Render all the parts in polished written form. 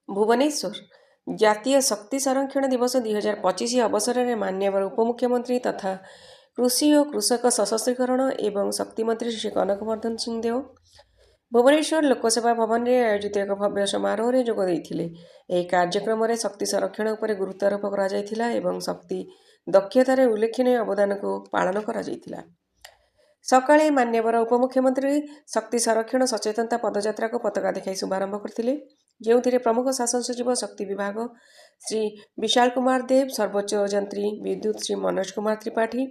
भुवनेश्वर जातीय शक्ति संरक्षण दिवस 2025 अवसर में मान्यवर उपमुख्यमंत्री तथा कृषि और कृषक सशस्त्रीकरण एवं शक्ति मंत्री श्री कनकवर्धन सिंहदेव भुवनेश्वर लोकसेवा भवन में आयोजित एक भव्य समारोह में जोग देते कार्यक्रम में शक्ति संरक्षण पर गुरुत्वारोप कर शक्ति दक्षतार उल्लेखनीय अवदान को पालन कर सकाळे मान्यवर उपमुख्यमंत्री शक्ति संरक्षण सचेतनता पदयात्रा को पताका देखाई शुभारंभ करते जो प्रमुख शासन सचिव शक्ति विभाग श्री विशाल कुमार देव सर्वोच्च जंत्री विद्युत श्री मनोज कुमार त्रिपाठी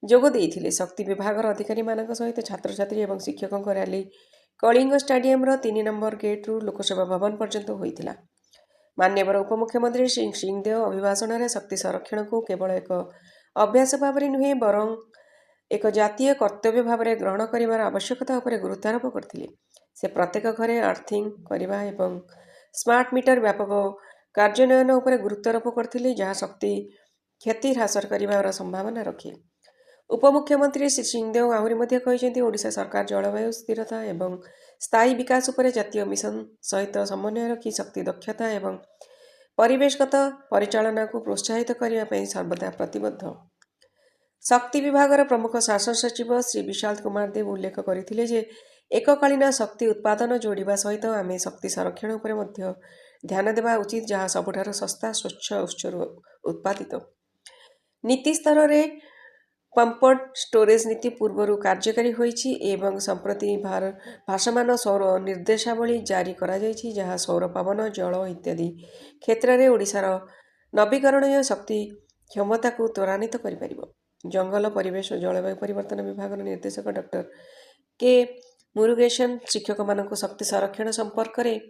जोग देइथिले। शक्ति विभाग अधिकारी मान सहित छात्र छात्री और शिक्षकों rally Kalinga stadium 3 number gate रु लोकसेवा भवन पर्यंत होइथिला। मान्यवर उपमुख्यमंत्री श्री सिंहदेव अभिभाषण में शक्ति संरक्षण को केवल एक अभ्यास भाव नुहे बरं एक जातीय कर्तव्य भाव में ग्रहण कर आवश्यकता उपर गुरुत्वारोप करते। से प्रत्येक घरे अर्थिंग करने एवं स्मार्ट मीटर व्यापक कार्यान्वयन उपर गुरुत्वारोप करते जहाँ शक्ति क्षति ह्रास कर संभावना रखे। उपमुख्यमंत्री श्री सिंहदेव आहरी कहते ओडिशा सरकार जलवायु स्थिरता एवं स्थायी विकास उपर जातीय मिशन सहित समन्वय रखी शक्ति दक्षता एवं परिवेशगत परिचालना को प्रोत्साहित करने सर्वदा प्रतिबद्ध। शक्ति विभाग प्रमुख शासन सचिव श्री विशाल कुमार देव उल्लेख करते एककालीन शक्ति उत्पादन जोड़ा सहित आम शक्ति संरक्षण उपर ध्यान देवा उचित जहाँ सबुठार सस्ता स्वच्छ उत्स उत्पादित। नीति स्तर में पंप्ड स्टोरेज नीति पूर्व कार्यकारी होइछि एवं संप्रति भाषमान सौर निर्देशावली जारी करा जाइछि जहाँ सौर पवन जल इत्यादि क्षेत्र में ओडिशार नवीकरणीय शक्ति क्षमता को त्वरान्वित करिपारिबो। जंगल परिवेश और जलवायु परिवर्तन विभाग निर्देशक डॉक्टर के मुरुगेशन शिक्षक मानक शक्ति संरक्षण संपर्क में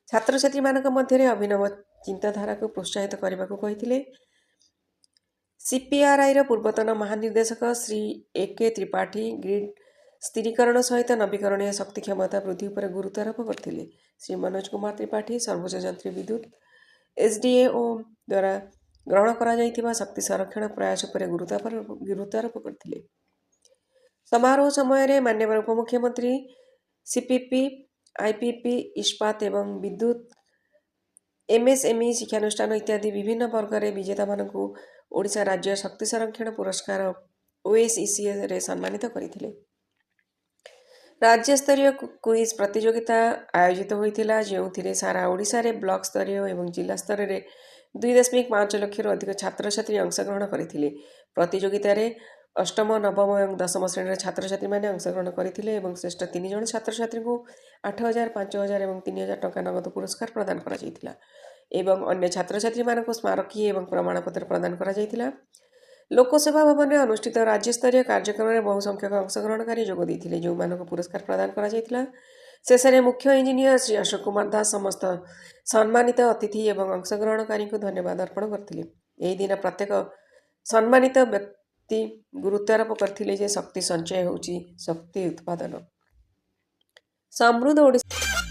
छात्र छात्री मानक मध्य अभिनव चिंताधारा को प्रोत्साहित करने को कहिथिले। सीपीआरआई पूर्वतन महानिर्देशक श्री ए.के. त्रिपाठी ग्रिड स्थिरीकरण सहित नवीकरणीय शक्ति क्षमता वृद्धि पर गुरुत्वारोप करते। श्री मनोज कुमार त्रिपाठी सर्वोच्च जंत्री विद्युत एसडीएओ द्वारा ग्रहण करा शक्ति संरक्षण प्रयास पर गुरुत्वारोप करते। समारोह समय मान्यवर उपमुख्यमंत्री सीपीपी आईपीपी इस्पात एवं विद्युत एमएसएमई शिक्षानुष्ठान इत्यादि विभिन्न वर्ग में विजेता मानू ओडिशा राज्य शक्ति संरक्षण पुरस्कार ओएसईसी रे सम्मानित करथिले। राज्यस्तरीय क्विज प्रतियोगिता आयोजित होइथिला जो सारा ओडिशा रे ब्लॉक स्तरीय एवं जिला स्तर में 2.5 लाख अधिक छात्र छात्री अंशग्रहण करथिले। प्रतियोगिता रे अष्टम नवम और दशम श्रेणी छात्र छात्री मैंने अंशग्रहण करथिले एवं श्रेष्ठ 3 जन छात्र छात्री को 8,000 5,000 और 3,000 टंका नगद पुरस्कार प्रदान करा जायतिला एवं अन्य छात्र छात्री मानक स्मारकी एवं प्रमाणपत्र प्रदान करा जायतिला। लोकसेवा भवन में अनुष्ठित राज्यस्तरीय कार्यक्रम में बहु संख्यक अंशग्रहणकारी जोग देइथिले जो मानक पुरस्कार प्रदान करा जायतिला। शेष में मुख्य इंजीनियर श्री अशोक कुमार दास समस्त सम्मानित अतिथि एवं अंशग्रहणकारी को धन्यवाद अर्पण करथिले। एही दिन प्रत्येक सम्मानित व्यक्ति गुरुत्वारोप करथिले जे शक्ति संचय होउची शक्ति उत्पादन। समृद्ध ओडिशा।